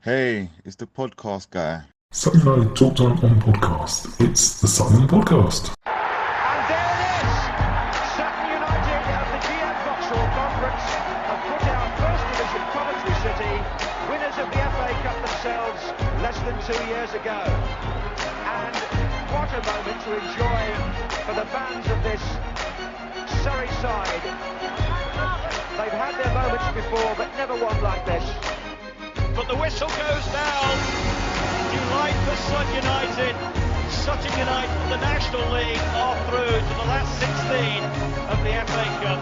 Hey, it's the podcast guy. Sutton United Talk Time on podcast. It's the Sutton Podcast. And there it is! Sutton United at the GM Vauxhall Conference have put out First Division Coventry City, winners of the FA Cup themselves less than 2 years ago. And what a moment to enjoy for the fans of this Surrey side. They've had their moments before, but never one like this. But the whistle goes down. Delight for Sutton United. Sutton United from the National League are through to the last 16 of the FA Cup.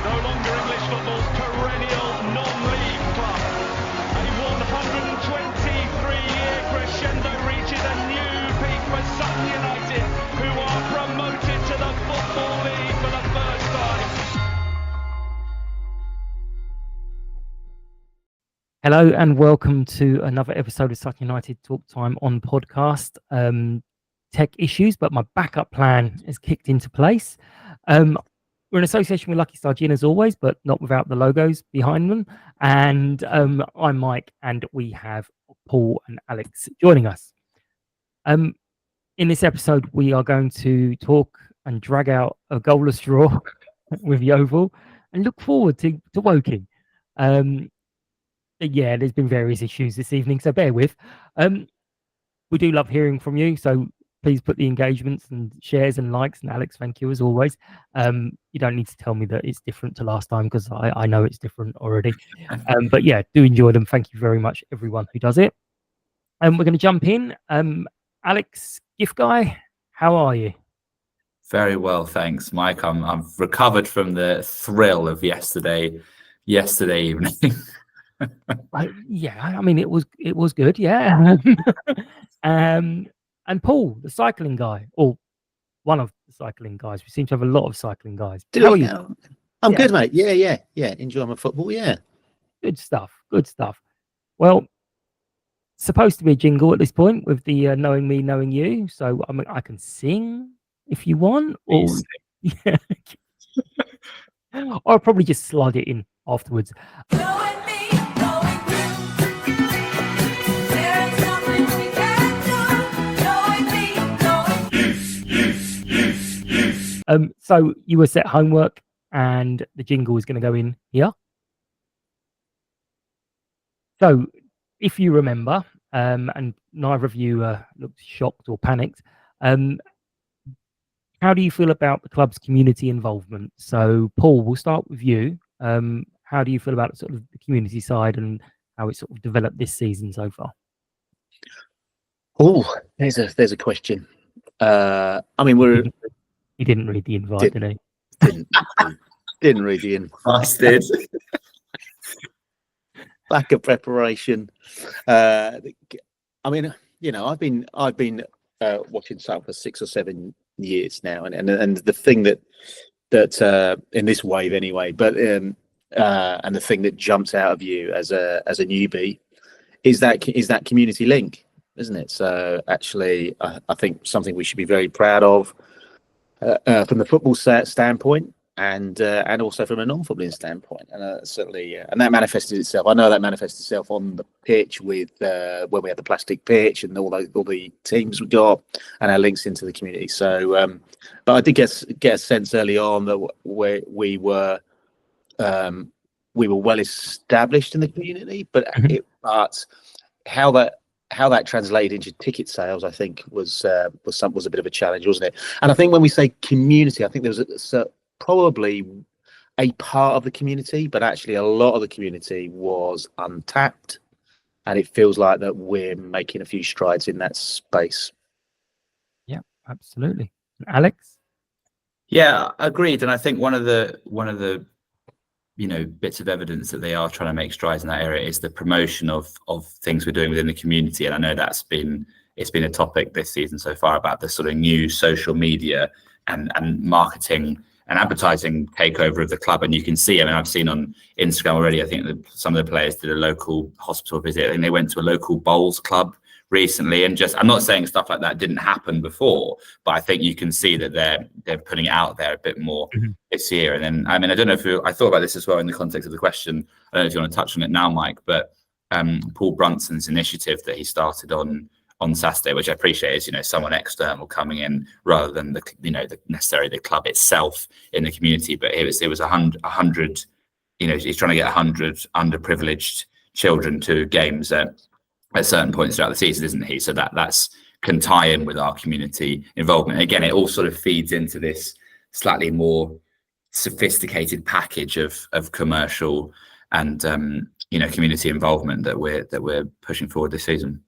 No longer English football's perennial non-league club. A 123-year crescendo reaches a new peak for Sutton United, who are promoted to the Football League for the first time. Hello and welcome to another episode of Sutton United Talk Time on podcast. Tech issues, but my backup plan has kicked into place. We're in association with Lucky Star Gin as always, but not without the logos behind them. And I'm Mike, and we have Paul and Alex joining us. In this episode, we are going to talk and drag out a goalless draw with Yeovil and look forward to Woking. Yeah, there's been various issues this evening, so bear with. We do love hearing from you, so please put the engagements and shares and likes. And Alex, thank you as always. You don't need to tell me that it's different to last time because I know it's different already. But yeah, do enjoy them. Thank you very much, everyone who does it. We're going to jump in. Alex, gift guy, how are you? Very well, thanks, Mike. I've recovered from the thrill of yesterday evening. Yeah, I mean it was good, yeah. And Paul, the cycling guy, or one of the cycling guys. We seem to have a lot of cycling guys. How are you? I'm good, mate. Yeah. Enjoy my football. Yeah, Good stuff. Well, supposed to be a jingle at this point with the knowing me, knowing you. So I mean, I can sing if you want, or yeah, or I'll probably just slide it in afterwards. So you were set homework, and the jingle is going to go in here. So, if you remember, and neither of you looked shocked or panicked, how do you feel about the club's community involvement? So, Paul, we'll start with you. How do you feel about sort of the community side and how it's sort of developed this season so far? Oh, there's a question. I mean, He didn't read the invite, did he? Didn't read the invite. Bastard. Lack of preparation. I mean, you know, I've been watching Sutton for 6 or 7 years now, and the thing that in this wave anyway, but and the thing that jumps out of you as a newbie is that community link, isn't it? So actually, I think something we should be very proud of. From the football standpoint, and also from a non-footballing standpoint, and certainly, and that manifested itself. I know that manifested itself on the pitch with when we had the plastic pitch and all the teams we got, and our links into the community. So, but I did get a sense early on that we were well established in the community, but how that translated into ticket sales, I think, was a bit of a challenge, wasn't it? And I think when we say community, I think there was probably a part of the community, but actually a lot of the community was untapped, and it feels like that we're making a few strides in that space. Yeah, absolutely. Alex? Yeah, agreed. And I think one of the bits of evidence that they are trying to make strides in that area is the promotion of things we're doing within the community. And I know it's been a topic this season so far about the sort of new social media and marketing and advertising takeover of the club. And you can see, I mean, I've seen on Instagram already, I think that some of the players did a local hospital visit and they went to a local bowls club recently, and I'm not saying stuff like that didn't happen before, but I think you can see that they're putting it out there a bit more this year. And then, I mean, I don't know if I thought about this as well in the context of the question. I don't know if you want to touch on it now, Mike, but Paul Brunson's initiative that he started on Saturday, which I appreciate is, someone external coming in rather than necessarily the club itself in the community. But it was 100. He's trying to get 100 underprivileged children to games at certain points throughout the season, isn't he? So that's can tie in with our community involvement. Again, it all sort of feeds into this slightly more sophisticated package of commercial and community involvement that we're pushing forward this season.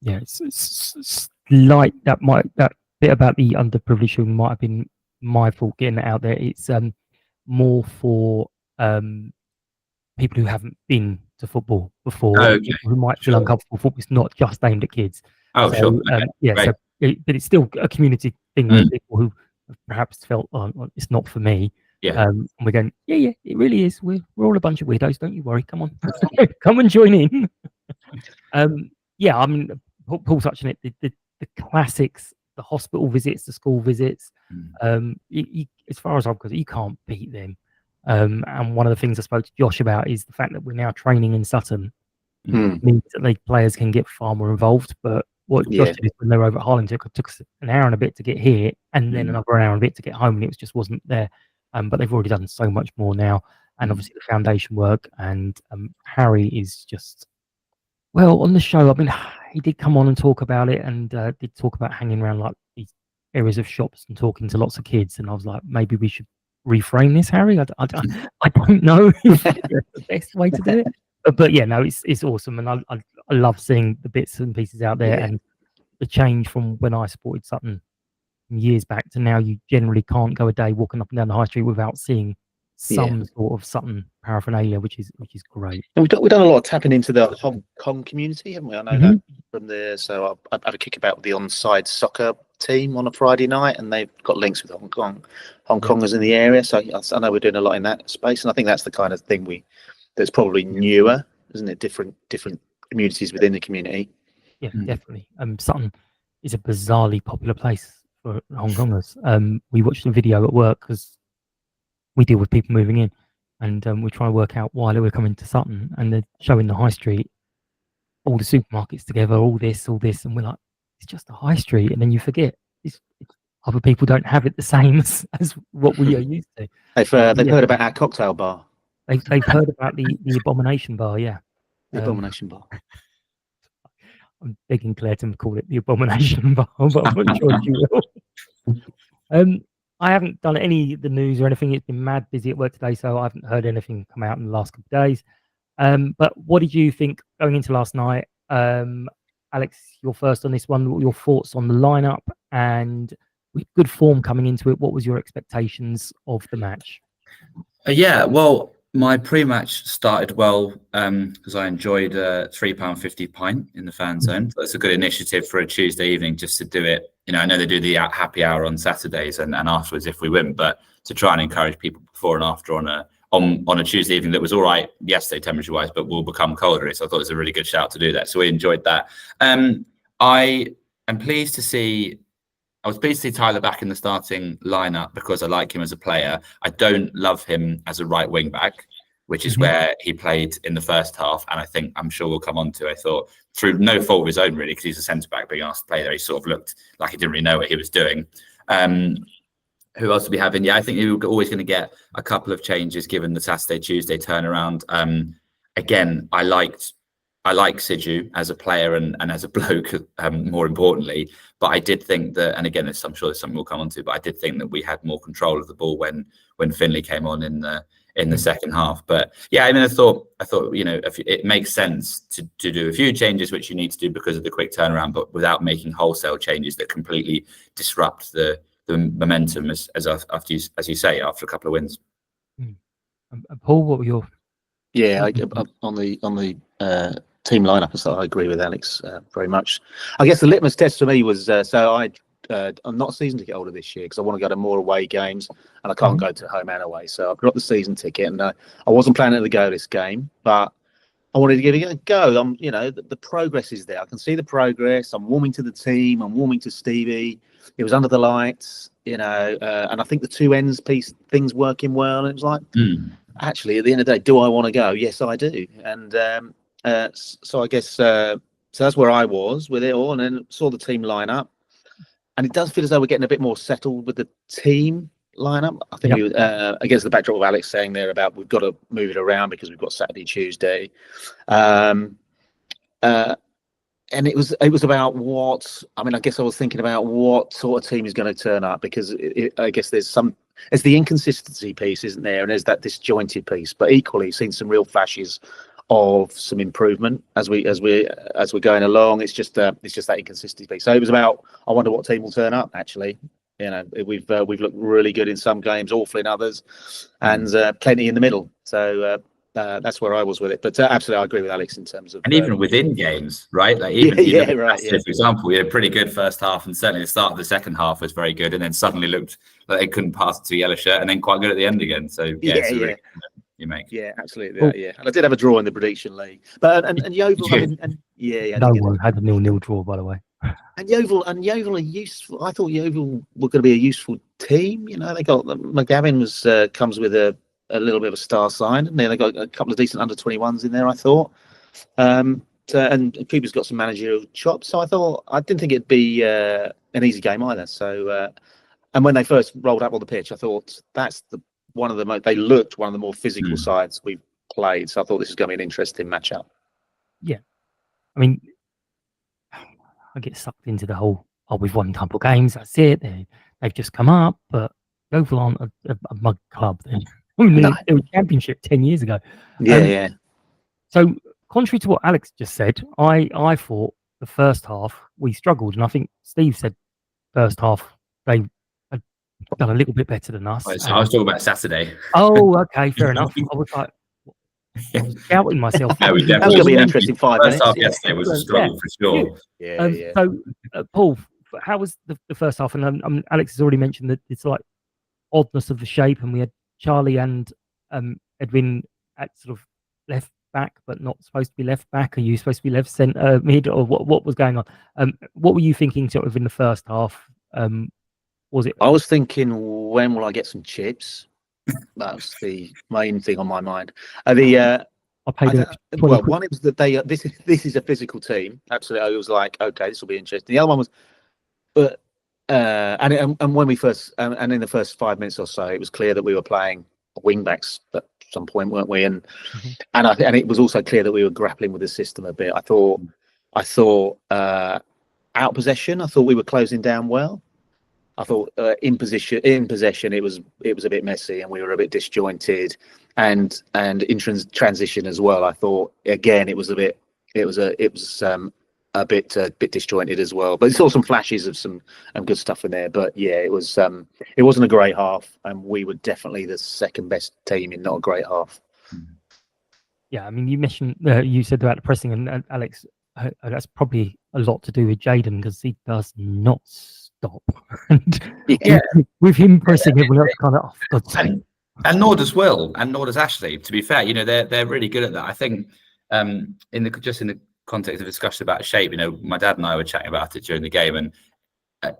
Yeah, it's like that bit about the underprivileged who might have been my fault getting it out there. It's more for people who haven't been to football before, people who might feel uncomfortable. Football is not just aimed at kids. Oh, sure. But it's still a community thing with people who perhaps felt, it's not for me. Yeah. And we're going, yeah, it really is. We're all a bunch of weirdos. Don't you worry. Come on, come and join in. Yeah, I mean, Paul touching it. The classics, the hospital visits, the school visits. As far as I'm concerned, you can't beat them. And one of the things I spoke to Josh about is the fact that we're now training in Sutton means that the players can get far more involved. But what Josh did is when they were over at Harlem, it took us an hour and a bit to get here, and then another hour and a bit to get home, and it just wasn't there. But they've already done so much more now, and obviously the foundation work. And Harry is just on the show. I mean, he did come on and talk about it, and did talk about hanging around like these areas of shops and talking to lots of kids. And I was like, maybe we should reframe this, Harry. I don't know if that's the best way to do it, but yeah, no, it's awesome, and I love seeing the bits and pieces out there, and the change from when I supported Sutton years back to now. You generally can't go a day walking up and down the high street without seeing some sort of Sutton paraphernalia, which is great. And we've done a lot of tapping into the Hong Kong community, haven't we? I know that from there. So I've had a kick about the onside soccer team on a Friday night, and they've got links with Hong Kongers in the area. So I know we're doing a lot in that space, and I think that's the kind of thing that's probably newer, isn't it? Different communities within the community. Yeah, definitely. Sutton is a bizarrely popular place for Hong Kongers. We watched a video at work because we deal with people moving in, and we try to work out why they were coming to Sutton, and they're showing the high street, all the supermarkets together, all this, and we're like, it's just a high street, and then you forget other people don't have it the same as what we are used to. They've heard about our cocktail bar. They've heard about the Abomination Bar, the Abomination Bar. I'm begging Claire to call it the Abomination Bar, but I'm not sure she will. I haven't done any of the news or anything. It's been mad busy at work today, so I haven't heard anything come out in the last couple of days. But what did you think going into last night? Alex, you're first on this one. What were your thoughts on the lineup, and with good form coming into it, what was your expectations of the match? Well, my pre-match started well because I enjoyed a £3.50 pint in the fan zone. So it's a good initiative for a Tuesday evening just to do it. I know they do the happy hour on Saturdays and afterwards if we win, but to try and encourage people before and after on a Tuesday evening that was all right yesterday temperature-wise, but will become colder. So I thought it was a really good shout to do that. So we enjoyed that. I was pleased to see Tyler back in the starting lineup because I like him as a player. I don't love him as a right wing back, which is where he played in the first half. And I'm sure we'll come on to, I thought, through no fault of his own, really, because he's a centre back being asked to play there. He sort of looked like he didn't really know what he was doing. Who else do we have in? Yeah, I think you're always going to get a couple of changes given the Saturday, Tuesday turnaround. Again, I like Siju as a player and as a bloke, more importantly. But I did think that, and again, I'm sure there's something we'll come on to, but I did think that we had more control of the ball when Finley came on in the second half. But yeah, I mean, I thought if it makes sense to do a few changes, which you need to do because of the quick turnaround, but without making wholesale changes that completely disrupt the momentum as you say, after a couple of wins. Paul, what were your? Yeah, on the team lineup, so I agree with Alex very much. I guess the litmus test for me was I'm not a season ticket holder this year because I want to go to more away games and I can't go to home and away. So I've got the season ticket and I wasn't planning to go this game, but I wanted to give it a go. The progress is there. I can see the progress. I'm warming to the team. I'm warming to Stevie. It was under the lights, and I think the two ends piece things working well. And it was like, actually, at the end of the day, do I want to go? Yes, I do. And So I guess so that's where I was with it all, and then saw the team line up, and it does feel as though we're getting a bit more settled with the team lineup. I think we, against the backdrop of Alex saying there about we've got to move it around because we've got Saturday, Tuesday, and it was about what I mean. I guess I was thinking about what sort of team is going to turn up, because I guess there's the inconsistency piece, isn't there, and there's that disjointed piece, but equally seen some real flashes of some improvement as we're going along. It's just that inconsistency piece. So it was about, I wonder what team will turn up. Actually, we've looked really good in some games, awful in others, and plenty in the middle. So that's where I was with it. But absolutely, I agree with Alex in terms of, and even within games, right? Like even for example, we had a pretty good first half, and certainly the start of the second half was very good, and then suddenly looked like they couldn't pass it to a yellow shirt, and then quite good at the end again. So really you make. Yeah, absolutely. And I did have a draw in the prediction league, but and Yeovil, no one had a 0-0 draw, by the way. And Yeovil are useful. I thought Yeovil were going to be a useful team. They got McGavin comes with a little bit of a star sign, and they got a couple of decent under-21s in there, I thought. And Cooper's got some managerial chops, so I didn't think it'd be an easy game either. So and when they first rolled up on the pitch, I thought they looked one of the more physical sides we've played. So I thought this is going to be an interesting matchup. Yeah, I mean, I get sucked into the whole, we've won a couple of games, that's it. They've just come up, but Yeovil aren't a mug club. They were championship 10 years ago. Yeah. So contrary to what Alex just said, I thought the first half we struggled, and I think Steve said first half they had done a little bit better than us. Right, so I was talking about Saturday. Oh, okay, fair enough. I was like, I was doubting myself. That was going to be an interesting 5 minutes. First half yesterday was a struggle for sure. Yeah. So, Paul, how was the first half? And Alex has already mentioned that it's like oddness of the shape, and we had Charlie and Edwin at sort of left back, but not supposed to be left back. Are you supposed to be left centre mid, or what was going on? What were you thinking sort of in the first half? Was it? I was thinking, when will I get some chips? That's the main thing on my mind. I paid one is that they this is a physical team. Absolutely, I was like, okay, this will be interesting. The other one was, but and when we first and in the first 5 minutes or so, it was clear that we were playing wing backs at some point, weren't we? And it was also clear that we were grappling with the system a bit. I thought out possession, I thought we were closing down well. I thought in possession it was a bit messy, and we were a bit disjointed, and in transition as well. I thought again it was a bit disjointed as well. But I saw some flashes of some good stuff in there. But yeah, it wasn't a great half, and we were definitely the second best team in not a great half. Yeah, I mean, you mentioned you said about the pressing, and Alex, that's probably a lot to do with Jaden, because he does not stop. And with him pressing, everyone else kind of, oh, for God's sake. And nor does Will, and nor does Ashley. To be fair, they're really good at that. I think in the context of discussion about shape, my dad and I were chatting about it during the game, and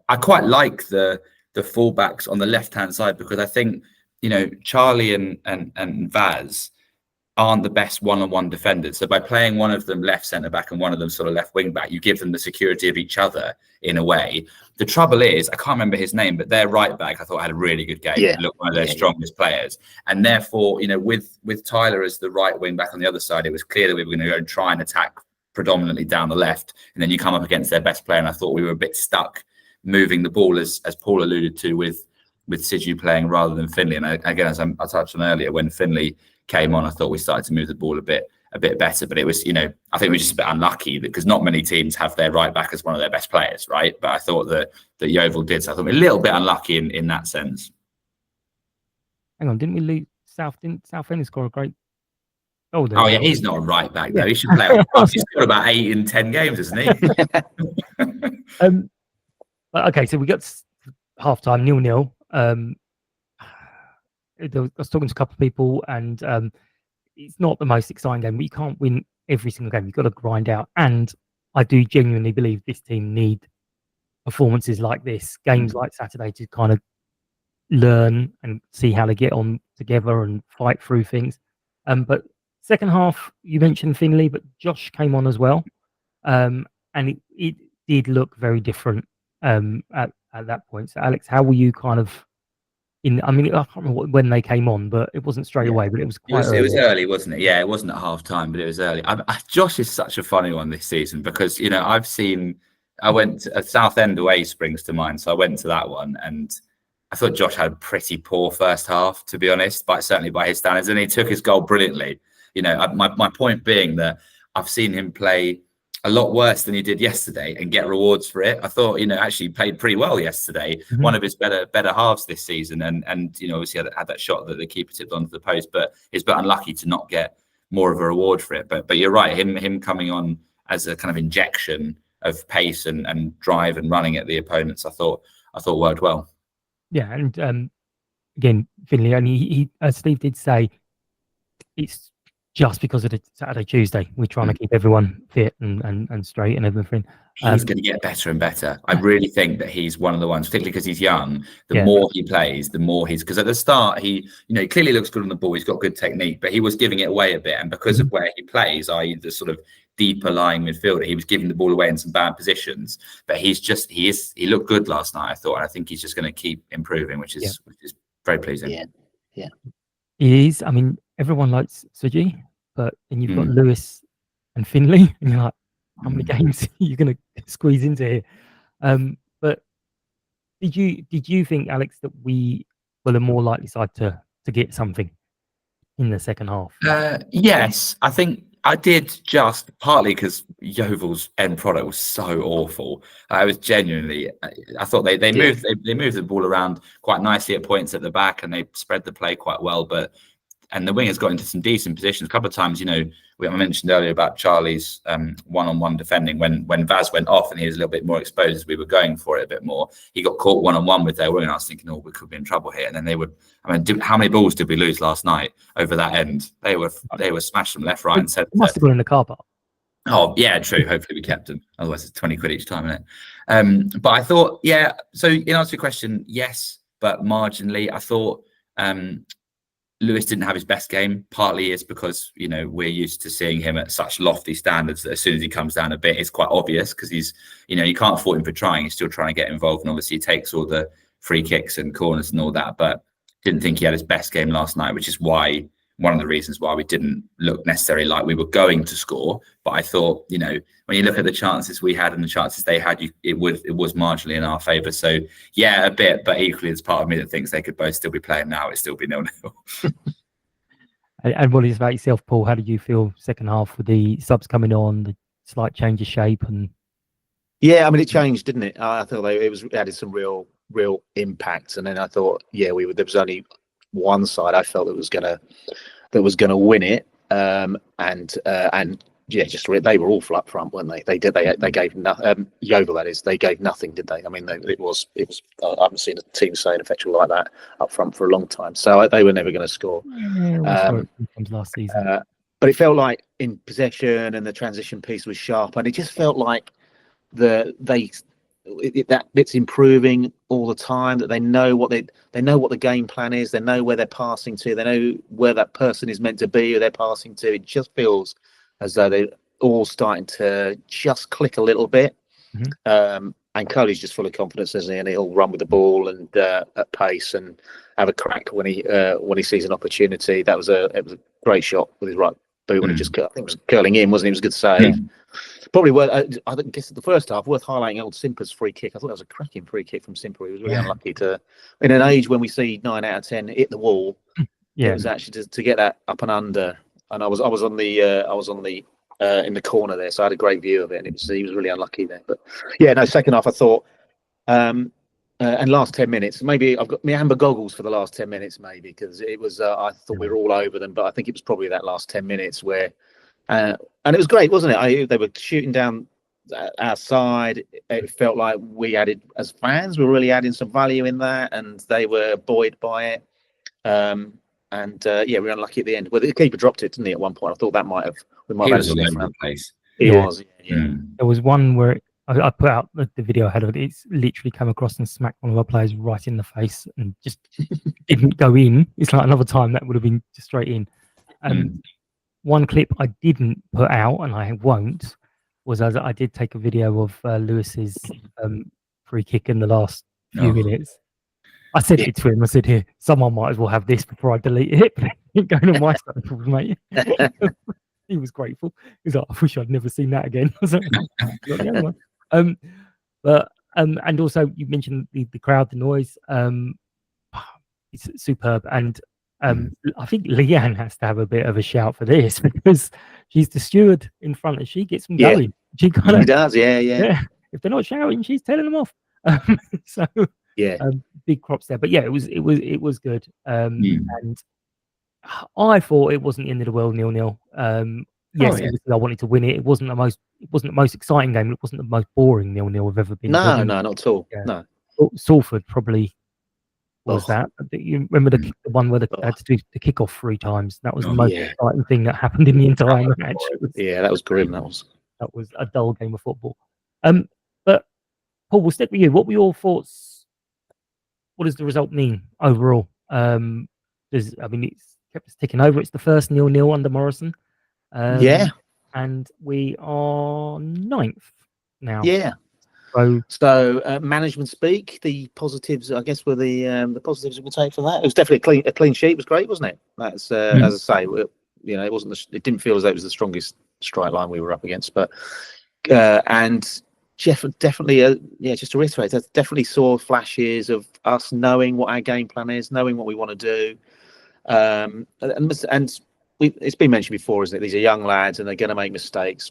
I quite like the fullbacks on the left hand side, because I think Charlie and Vaz aren't the best one-on-one defenders. So by playing one of them left centre back and one of them sort of left wing back, you give them the security of each other in a way. The trouble is, I can't remember his name, but their right back I thought had a really good game. Yeah. Looked one of their strongest players, and therefore with Tyler as the right wing back on the other side, it was clear that we were going to go and try and attack predominantly down the left, and then you come up against their best player, and I thought we were a bit stuck moving the ball, as Paul alluded to, with Sidhu playing rather than Finley. And again, as I touched on earlier, when Finley came on, I thought we started to move the ball a bit better. But it was, I think we were just a bit unlucky, because not many teams have their right back as one of their best players, right? But I thought that Yeovil did, so I thought we were a little bit unlucky in that sense. Hang on, didn't we lose South? Didn't Southend score a great? Oh yeah, he's not a right back though. He should play. He's got about 8 in 10 games, isn't he? Okay, so we got half time 0-0. I was talking to a couple of people, and it's not the most exciting game, but you can't win every single game. You've got to grind out. And I do genuinely believe this team need performances like this, games like Saturday, to kind of learn and see how they get on together and fight through things. But second half, you mentioned Finley, but Josh came on as well, and it did look very different at that point. So, Alex, how were you kind of I mean, I can't remember when they came on, but it wasn't straight away, but it was quite early. It was early, wasn't it? Yeah, it wasn't at half time, but it was early. Josh is such a funny one this season because, I went to Southend away springs to mind. So I went to that one and I thought Josh had a pretty poor first half, to be honest, but certainly by his standards. And he took his goal brilliantly. My point being that I've seen him play a lot worse than he did yesterday and get rewards for it. I thought, actually played pretty well yesterday. Mm-hmm. One of his better halves this season. And obviously had that shot that the keeper tipped onto the post, but he's a bit unlucky to not get more of a reward for it. But you're right, him coming on as a kind of injection of pace and drive and running at the opponents, I thought worked well. Yeah, and again, Finley, and he as Steve did say, it's just because of the Saturday, Tuesday. We're trying to keep everyone fit and straight and everything. He's going to get better and better. I really think that he's one of the ones, particularly because he's young, the more he plays, the more because at the start, he clearly looks good on the ball. He's got good technique, but he was giving it away a bit. And because of where he plays, i.e. the sort of deeper lying midfielder, he was giving the ball away in some bad positions. But he looked good last night, I thought. And I think he's just going to keep improving, which is very pleasing. Yeah. He is. I mean, everyone likes Suji, but then you've got Lewis and Finley, and you're like, how many games are you going to squeeze into here? But did you think, Alex, that we were the more likely side to get something in the second half? Yes, I think I did, just partly because Yeovil's end product was so awful. I was genuinely, I thought they moved the ball around quite nicely at points at the back, and they spread the play quite well. And the wingers got into some decent positions. A couple of times, I mentioned earlier about Charlie's one-on-one defending. When Vaz went off and he was a little bit more exposed as we were going for it a bit more, he got caught one-on-one with their winger. And I was thinking, we could be in trouble here. And then how many balls did we lose last night over that end? They were smashed from left, right, and centre. Must have gone in the car park. Oh, yeah, true. Hopefully we kept them. Otherwise, it's 20 quid each time, isn't it? But I thought, so in answer to your question, yes, but marginally. I thought Lewis didn't have his best game. Partly is because, we're used to seeing him at such lofty standards that as soon as he comes down a bit, it's quite obvious because he's, you can't fault him for trying. He's still trying to get involved. And obviously he takes all the free kicks and corners and all that, but didn't think he had his best game last night, which is one of the reasons why we didn't look necessarily like we were going to score. But I thought, when you look at the chances we had and the chances they had, it was marginally in our favour. So yeah, a bit, but equally there's part of me that thinks they could both still be playing now. It'd still be 0-0. And what is about yourself, Paul? How did you feel second half with the subs coming on, the slight change of shape? And yeah, I mean, it changed, didn't it? I thought it added some real impact. And then I thought, there was only one side I felt that was gonna win it, they were awful up front, weren't they? They gave Yeovil, that is, they gave nothing, did they? I mean, it was. I haven't seen a team so ineffectual like that up front for a long time. So they were never going to score. Last season, but it felt like in possession and the transition piece was sharp, and it just felt like that bit's improving all the time. That they know what the game plan is. They know where they're passing to. They know where that person is meant to be, who they're passing to. It just feels as though they're all starting to just click a little bit. And Coley's just full of confidence, isn't he? And he'll run with the ball and at pace and have a crack when he sees an opportunity. It was a great shot with his right boot when it just, I think it was curling in, wasn't it? It was a good save. Probably worth, I guess the first half, worth highlighting old Simper's free kick. I thought that was a cracking free kick from Simper. He was really unlucky to, in an age when we see 9 out of 10 hit the wall. It was actually to get that up and under. And I was on the in the corner there, so I had a great view of it. And he was really unlucky there. But second half I thought, and last 10 minutes, maybe I've got my amber goggles for the last 10 minutes, maybe because it was. I thought we were all over them, but I think it was probably that last 10 minutes where. And it was great, wasn't it? They were shooting down our side. It felt like we added, as fans, we were really adding some value in that, and they were buoyed by it. We were unlucky at the end. Well, the keeper dropped it, didn't he? At one point, I thought we might have had a sniff. He was. There was one where I put out the video I had of it. It's literally come across and smacked one of our players right in the face and just didn't go in. It's like another time that would have been just straight in. one clip I didn't put out, and I won't, was I did take a video of Lewis's free kick in the last few minutes. I said it to him. I said, "Here, someone might as well have this before I delete it." Going on my stuff, mate. He was grateful. He was like, "I wish I'd never seen that again." I was like, "You're the only one." And also you mentioned the crowd, the noise. It's superb, and I think Leanne has to have a bit of a shout for this because she's the steward in front, and she gets them going. She kind of does, yeah. If they're not shouting, she's telling them off. So yeah, big props there. But yeah, it was good. And I thought it wasn't the end of the world, 0-0. Yes, obviously I wanted to win it. It wasn't the most exciting game. It wasn't the most boring 0-0 we've ever been. No, not at all. Yeah. No, Salford probably was that. You remember the one where they had to do the kickoff 3 times? That was the most exciting thing that happened in the entire match. That was grim. That was a dull game of football. But Paul, we'll stick with you. What were your thoughts? What does the result mean overall? It's kept us ticking over. It's the first 0-0 under Morrison. And we are 9th now. Yeah. So management speak. The positives, I guess, were the positives we'll take from that. It was definitely a clean sheet. It was great, wasn't it? That's as I say, it wasn't. It didn't feel as though it was the strongest strike line we were up against, but and Jeff definitely, just to reiterate, I definitely saw flashes of us knowing what our game plan is, knowing what we want to do, and it's been mentioned before, isn't it? These are young lads, and they're going to make mistakes.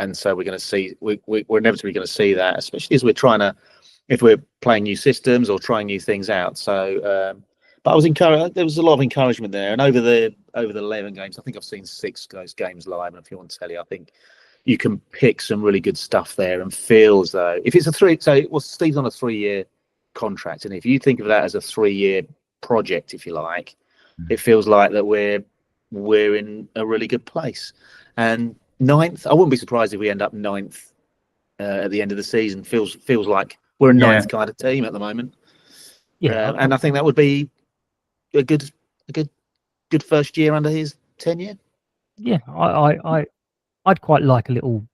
And so we're going to see, we're inevitably going to see that, especially as if we're playing new systems or trying new things out. So, but I was encouraged. There was a lot of encouragement there, and over the 11 games, I think I've seen 6 of those games live. And if you want to tell you, I think you can pick some really good stuff there, and feel as though if it's a 3, Steve's on a 3-year contract, and if you think of that as a 3-year project, if you like, it feels like that we're in a really good place. And 9th, I wouldn't be surprised if we end up 9th at the end of the season. Feels like we're a 9th kind of team at the moment. And I think that would be a good first year under his tenure. Yeah, I'd quite like a little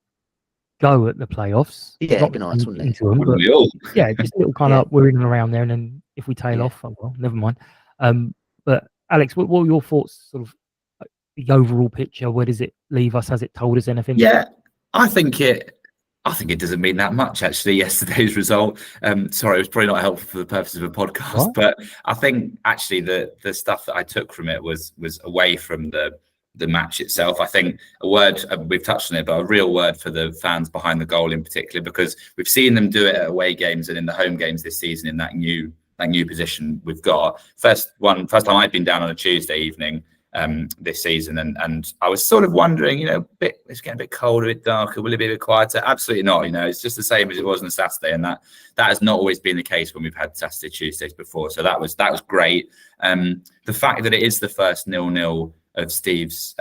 go at the playoffs. Yeah, it'd be nice, wouldn't it? Wouldn't we all? Yeah, just a little kind of we're in and around there, and then if we tail off, oh well, never mind. But Alex, what were your thoughts, sort of the overall picture? Where does it leave us? Has it told us anything? Yeah, I think it doesn't mean that much, actually, yesterday's result. Sorry, it was probably not helpful for the purposes of a podcast, but I think actually the stuff that I took from it was away from the match itself. I think a word, we've touched on it, but a real word for the fans behind the goal in particular, because we've seen them do it at away games and in the home games this season in that new position we've got. First time I'd been down on a Tuesday evening this season, and I was sort of wondering, it's getting a bit colder, a bit darker, will it be a bit quieter? Absolutely not. It's just the same as it was on a Saturday, and that has not always been the case when we've had Saturday Tuesdays before. So that was great. The fact that it is the first 0-0 of Steve's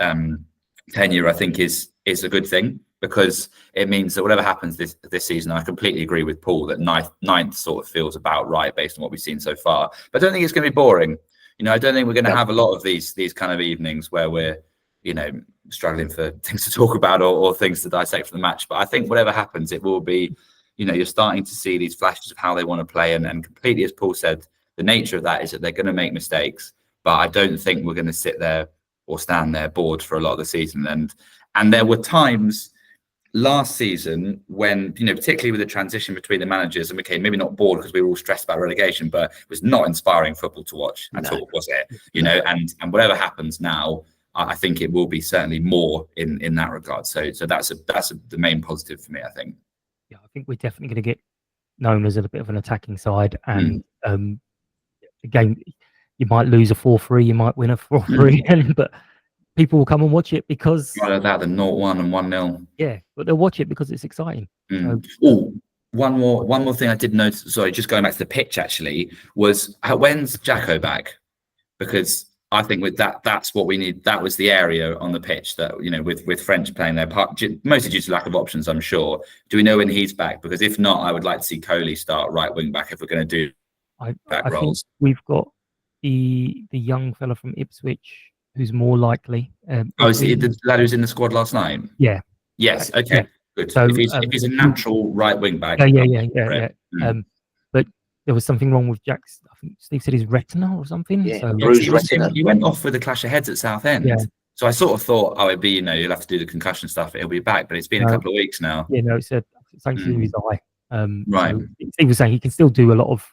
tenure, I think is a good thing, because it means that whatever happens this season, I completely agree with Paul that ninth sort of feels about right based on what we've seen so far. But I don't think it's going to be boring. I don't think we're going to have a lot of these kind of evenings where we're, struggling for things to talk about or things to dissect from the match. But I think whatever happens, it will be, you're starting to see these flashes of how they want to play. And completely, as Paul said, the nature of that is that they're going to make mistakes. But I don't think we're going to sit there or stand there bored for a lot of the season. And there were times last season when, particularly with the transition between the managers, and became maybe not bored because we were all stressed about relegation, but it was not inspiring football to watch at all, was it? And whatever happens now, I think it will be certainly more in that regard. So that's the main positive for me, I think. Yeah, I think we're definitely going to get known as a bit of an attacking side, and again, you might lose a 4-3, you might win a 4-3, but people will come and watch it because rather that than 0-1 and 1-0. Yeah, but they'll watch it because it's exciting. One more thing I did notice. Sorry, just going back to the pitch actually, was when's Jacko back? Because I think with that's what we need. That was the area on the pitch that with French playing their part, mostly due to lack of options, I'm sure. Do we know when he's back? Because if not, I would like to see Coley start right wing back if we're going to do back roles. Think we've got the young fella from Ipswich. who's more likely. Oh, is it the lad who's in the squad last night? Yeah. Yes. Okay. Yeah. Good. So, if he's a natural right wing back. Yeah. But there was something wrong with Jack's. I think Steve said his retina or something. Yeah, So bruised retina. He went off with a clash of heads at Southend. Yeah. So I sort of thought, it'd be, you'll have to do the concussion stuff. He'll be back, but it's been a couple of weeks now. Yeah, no, it's something to do with his eye. Right. So Steve was saying he can still do a lot of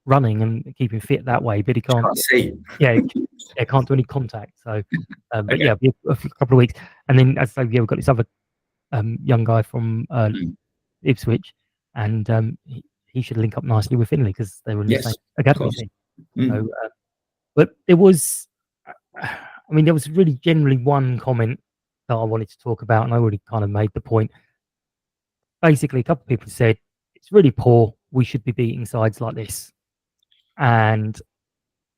running and keep him fit that way, but he can't see. Yeah, can't do any contact. So, but Okay. yeah, it'll be a couple of weeks, and then as I say, we've got this other young guy from Ipswich, and he should link up nicely with Finley because they were in the same academy team. So, but there was, there was really generally one comment that I wanted to talk about, and I already kind of made the point. Basically, a couple of people said it's really poor. We should be beating sides like this, and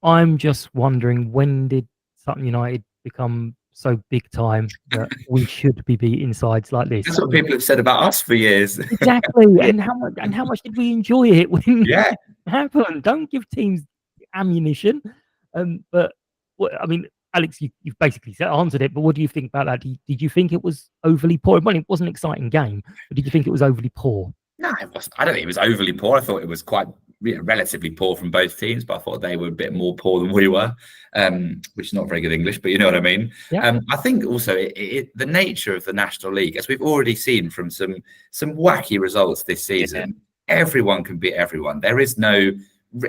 I'm just wondering, when did Sutton United become so big time that we should be beating sides like this? That's what people have said about us for years. Exactly. And how much did we enjoy it when it happened? Don't give teams ammunition. But Alex, you've basically answered it. But what do you think about that? Did you think it was overly poor? Well, it was an exciting game, but did you think it was overly poor? No, I don't think it was overly poor. I thought it was quite relatively poor from both teams, but I thought they were a bit more poor than we were, which is not very good English, but you know what I mean. Yeah. I think also the nature of the National League, as we've already seen from some wacky results this season, everyone can beat everyone. There is no,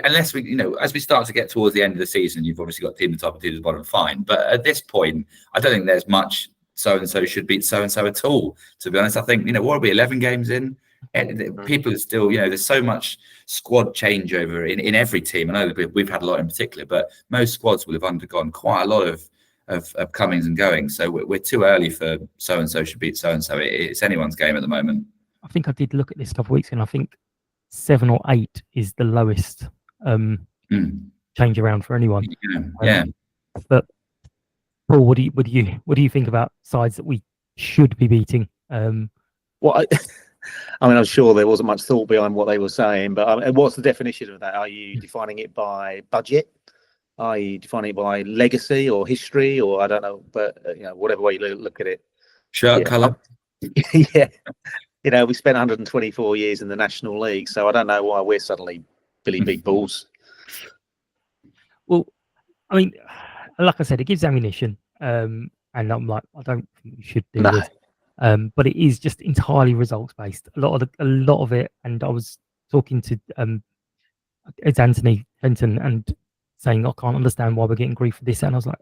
unless we, as we start to get towards the end of the season, you've obviously got team at the top and team at the bottom, fine. But at this point, I don't think there's much so-and-so should beat so-and-so at all, to be honest. I think, what are we, 11 games in? People are still, there's so much squad changeover in every team. I know that we've had a lot in particular, but most squads will have undergone quite a lot of comings and goings. So we're too early for so-and-so should beat so-and-so. It's anyone's game at the moment. I think I did look at this a couple of weeks ago, and I think 7 or 8 is the lowest change around for anyone. Yeah. But Paul, what do you think about sides that we should be beating? I'm sure there wasn't much thought behind what they were saying, but what's the definition of that? Are you defining it by budget? Are you defining it by legacy or history, or I don't know, but whatever way you look at it. Shirt colour. Yeah. We spent 124 years in the National League, so I don't know why we're suddenly Billy Big Balls. Well, like I said, it gives ammunition, and I'm like, I don't think we should do this. But it is just entirely results based. A lot of it, and I was talking to it's Anthony Fenton and saying I can't understand why we're getting grief for this, and I was like,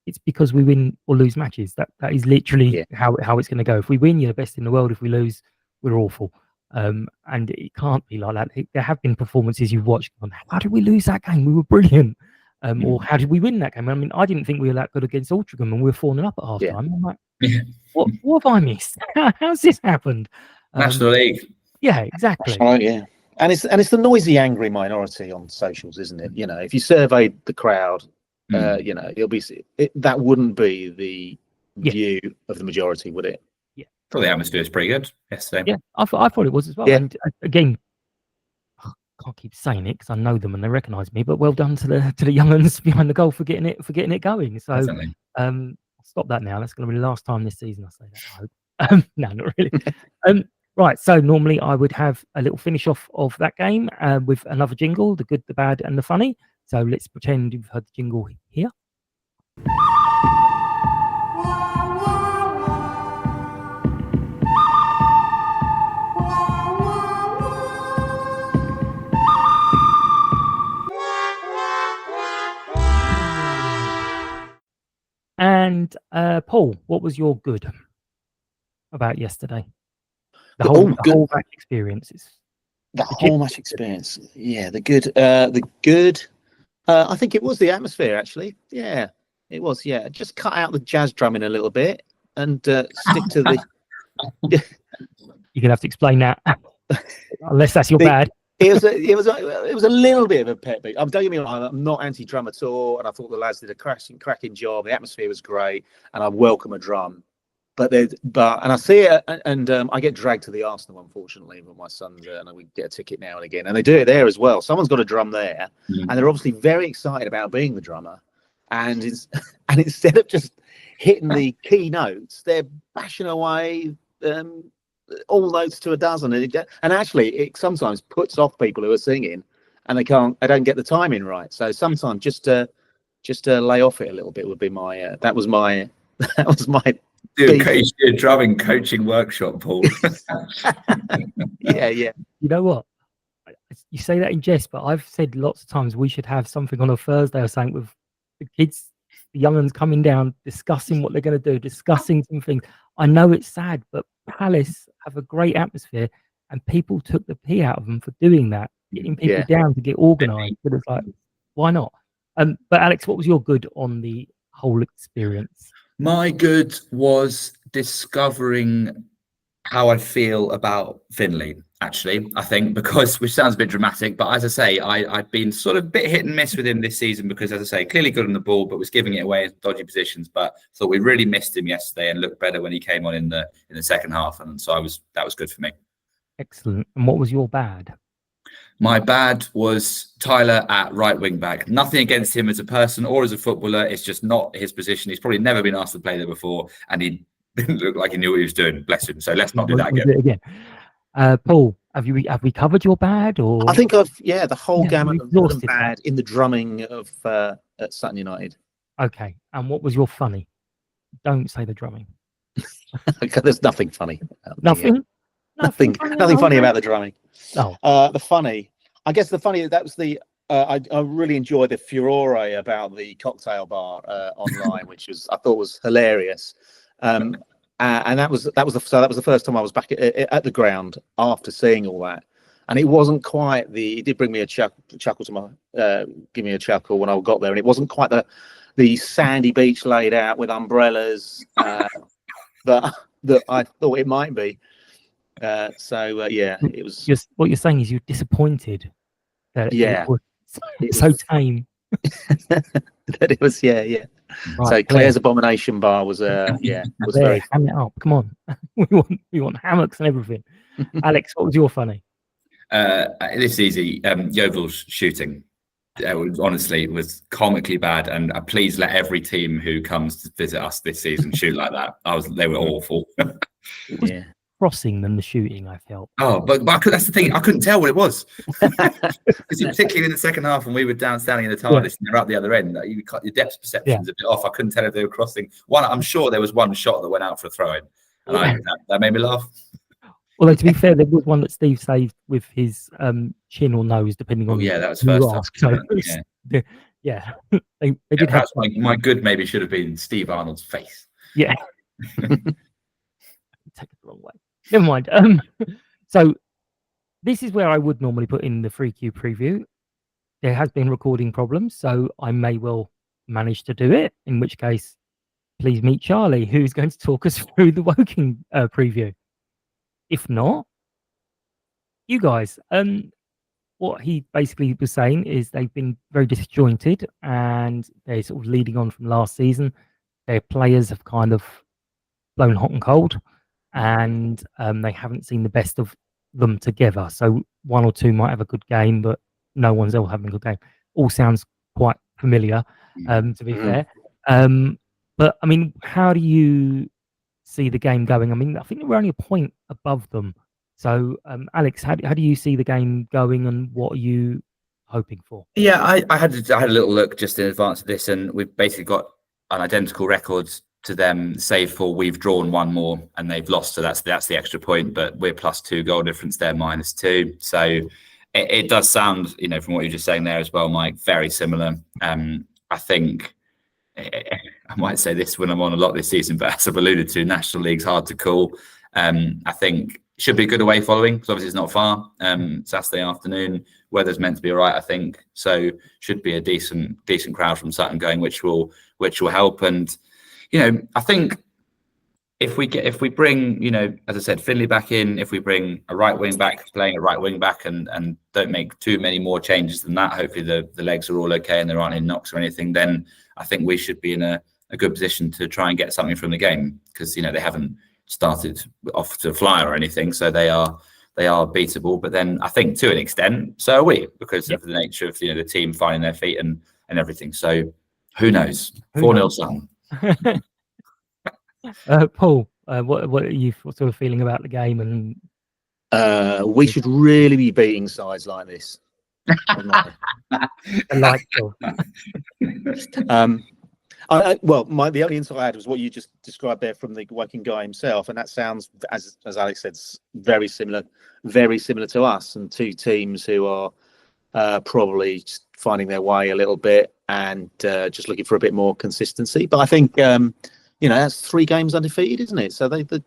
it's because we win or lose matches. That is literally how it's going to go. If we win, you're the best in the world. If we lose, we're awful. And it can't be like that. There have been performances you've watched. How did we lose that game? We were brilliant. Or how did we win that game? I didn't think we were that good against Altrincham, and we were 4-0 up at half time. I'm like, what have I missed? How's this happened? National League. Yeah, exactly. Yeah, and it's the noisy, angry minority on socials, isn't it? If you surveyed the crowd, it'll be that wouldn't be the view of the majority, would it? Yeah, I thought the atmosphere was pretty good yesterday. Yeah, I thought it was as well. Yeah. And again, I can't keep saying it because I know them and they recognise me. But well done to the young uns behind the goal for getting it going. So Definitely. Stop that now. That's going to be the last time this season I say that, I hope. No, not really. Right, so normally I would have a little finish off of that game with another jingle, the good, the bad, and the funny. So let's pretend you've heard the jingle here. And Paul, what was your good about yesterday? The whole match experience. The whole match experience. Yeah, the good. I think it was the atmosphere, actually. Yeah, it was. Yeah, just cut out the jazz drumming a little bit and stick to the. You're gonna have to explain that, unless that's your bad. It was a little bit of a pet peeve. Don't get me wrong, I'm not anti-drum at all, and I thought the lads did a cracking job. The atmosphere was great, and I welcome a drum. But I see it, and I get dragged to the Arsenal, unfortunately, with my sons, and we get a ticket now and again, and they do it there as well. Someone's got a drum there, and they're obviously very excited about being the drummer. and and instead of just hitting the key notes, they're bashing away all notes to a dozen, and actually it sometimes puts off people who are singing, and they don't get the timing right. So sometimes just to lay off it a little bit would be my that was my do a drumming coaching workshop, Paul. yeah. You know what? You say that in jest, but I've said lots of times we should have something on a Thursday or something with the kids, the young ones coming down, discussing what they're going to do, discussing some things. I know it's sad, but Palace have a great atmosphere, and people took the pee out of them for doing that, getting people down to get organised. But it's like, why not? But Alex, what was your good on the whole experience? My good was discovering how I feel about Finley, actually, I think, because, which sounds a bit dramatic, but as I say, I've been sort of a bit hit and miss with him this season because, as I say, clearly good on the ball, but was giving it away in dodgy positions. But thought we really missed him yesterday and looked better when he came on in the second half. And so that was good for me. Excellent. And what was your bad? My bad was Tyler at right wing back. Nothing against him as a person or as a footballer. It's just not his position. He's probably never been asked to play there before, and he didn't look like he knew what he was doing. Bless him. So let's not do that again. Paul, have we covered your bad? Or I think the whole gamut of good and bad in the drumming of at Sutton United. Okay, and what was your funny? Don't say the drumming. There's nothing funny. Nothing funny about the drumming. No. The funny. I guess the funny, that was the I really enjoyed the furore about the cocktail bar online, which I thought was hilarious. And that was the first time I was back at the ground after seeing all that, and it wasn't quite it did bring me a chuckle to my give me a chuckle when I got there, and it wasn't quite the sandy beach laid out with umbrellas that I thought it might be. It was just what you're saying is you're disappointed that it was so tame. That it was Right, so Claire's Abomination Bar was was very ham it up. Come on. we want hammocks and everything. Alex, what was your funny? This is easy. Yeovil's shooting honestly was comically bad, and please let every team who comes to visit us this season shoot like that. They were awful. Crossing than the shooting, I felt. Oh, but that's the thing. I couldn't tell what it was, because particularly in the second half when we were standing in the TARDIS and they're up the other end, your depth perception's a bit off. I couldn't tell if they were crossing. I'm sure there was one shot that went out for a throw-in, and that made me laugh. Although to be fair, there was one that Steve saved with his chin or nose, depending on. That was first half. They did have. My good maybe should have been Steve Arnold's face. Yeah. Take it the wrong way. Never mind. So this is where I would normally put in the free Q preview. There has been recording problems, so I may well manage to do it, in which case please meet Charlie, who's going to talk us through the Woking preview. If not, you guys, what he basically was saying is they've been very disjointed, and they're sort of leading on from last season. Their players have kind of blown hot and cold, and they haven't seen the best of them together. So one or two might have a good game, but no one's else having a good game. All sounds quite familiar, to be fair. But I mean, how do you see the game going? I mean, I think we're only a point above them. So, Alex, how do you see the game going, and what are you hoping for? Yeah, I had a little look just in advance of this, and we've basically got an identical record to them, save for we've drawn one more and they've lost, so that's the extra point. But we're +2 goal difference, they're -2. So it does sound, from what you're just saying there as well, Mike, very similar. I think I might say this when I'm on a lot this season, but as I've alluded to, National League's hard to call. I think it should be a good away following, because obviously it's not far. Saturday afternoon, weather's meant to be all right, I think. So should be a decent crowd from Sutton going, which will help. And I think if we bring, as I said, Finley back in, if we bring a right wing back playing a right wing back, and don't make too many more changes than that, hopefully the legs are all okay and there aren't any knocks or anything, then I think we should be in a good position to try and get something from the game, because they haven't started off to fly or anything, so they are beatable. But then I think to an extent, so are we, because of the nature of the team finding their feet and everything. So Who knows? Who 4-0 knows? Sutton. Paul, what are you sort of feeling about the game? And We should really be beating sides like this. the likes of The only insight I had was what you just described there from the Woking guy himself, and that sounds, as Alex said, very similar to us, and two teams who are probably just finding their way a little bit and just looking for a bit more consistency. But I think that's 3 games undefeated, isn't it? So the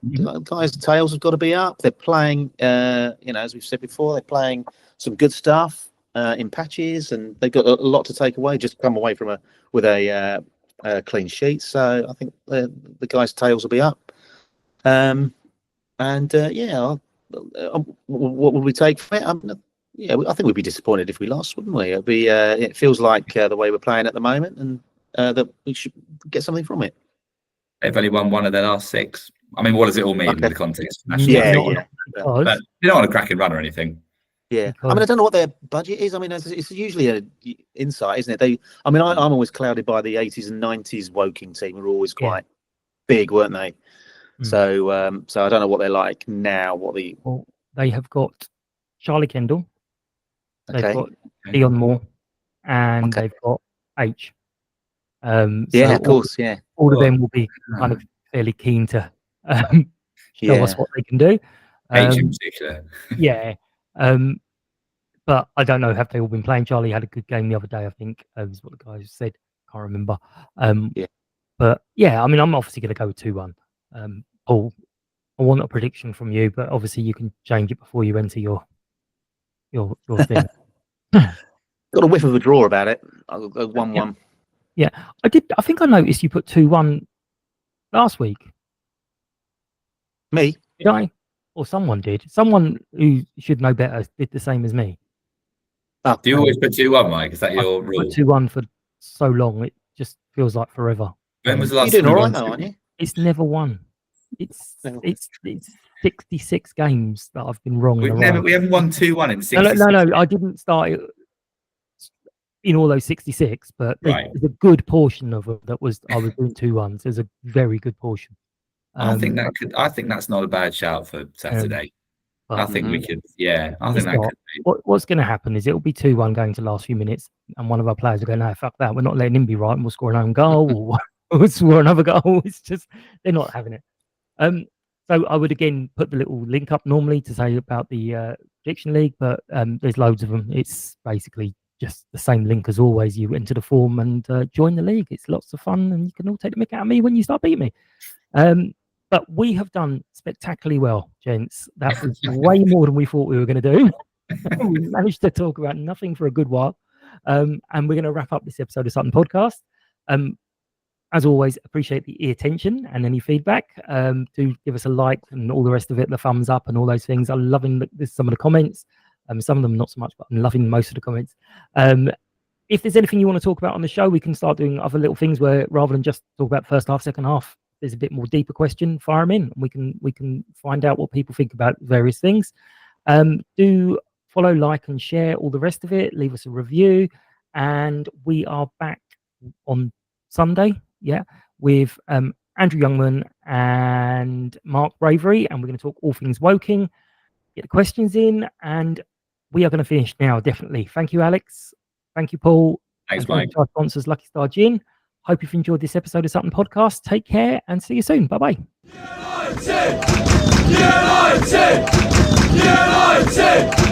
guys' tails have got to be up. They're playing, as we've said before, they're playing some good stuff in patches, and they've got a lot to take away. Just come away with a clean sheet. So I think the guys' tails will be up. What would we take from it? I think we'd be disappointed if we lost, wouldn't we? It feels like the way we're playing at the moment, and that we should get something from it. They've only won 1 of their last 6. I mean, what does it all mean in the context of national Yeah. But you don't want a cracking run or anything. Yeah, I mean, I don't know what their budget is. I mean, it's usually an insight, isn't it? I'm always clouded by the 80s and 90s Woking team, who were always quite big, weren't they? So I don't know what they're like now. Well, they have got Charlie Kendall, they've got Okay. Dion Moore, and they've got H. Of course. All of them will be kind of fairly keen to show us what they can do. H in particular. But I don't know, have they all been playing? Charlie had a good game the other day, I think, is what the guys said. Can't remember. But I mean, I'm obviously going to go with 2-1. Paul, I want a prediction from you, but obviously you can change it before you enter your thing. Got a whiff of a draw about it. I'll go 1-1. Yeah, I did. I think I noticed you put 2-1 last week. Me? Did I? Or someone did. Someone who should know better did the same as me. Do you always put 2-1, Mike? Is that your I've rule? put 2-1 for so long, it just feels like forever. When was the last You're doing time all you right won though, aren't you? It's never won. It's 66 games that I've been wrong. We haven't won 2-1 in 66. No. I didn't start it in all those 66, but there's a good portion of it I was doing 2-1s. There's a very good portion. I think that's not a bad shout for Saturday. I think we could. Yeah, I think that could be. What's going to happen is it'll be 2-1 going to the last few minutes, and one of our players will go, "No, fuck that. We're not letting him be right, and we'll score an own goal, or we'll score another goal." It's just they're not having it. So I would again put the little link up normally to say about the Prediction League, but there's loads of them. It's basically just the same link as always. You enter the form and join the league. It's lots of fun, and you can all take the mick out of me when you start beating me. But we have done spectacularly well, gents. That was way more than we thought we were going to do. We managed to talk about nothing for a good while. And we're going to wrap up this episode of Sutton Podcast. As always, appreciate the attention and any feedback. Do give us a like and all the rest of it, the thumbs up and all those things. I'm loving some of the comments. Some of them not so much, but I'm loving most of the comments. If there's anything you want to talk about on the show, we can start doing other little things where rather than just talk about first half, second half, there's a bit more deeper question, fire them in. We can find out what people think about various things. Do follow, like, and share all the rest of it. Leave us a review, and we are back on Sunday, with Andrew Youngman and Mark Bravery, and we're going to talk all things Woking. Get the questions in, and we are going to finish now. Definitely. Thank you, Alex. Thank you, Paul. Thanks, Mike. Our sponsors, Lucky Star Gin. Hope you've enjoyed this episode of Sutton Podcast. Take care and see you soon. Bye-bye. United! United! United!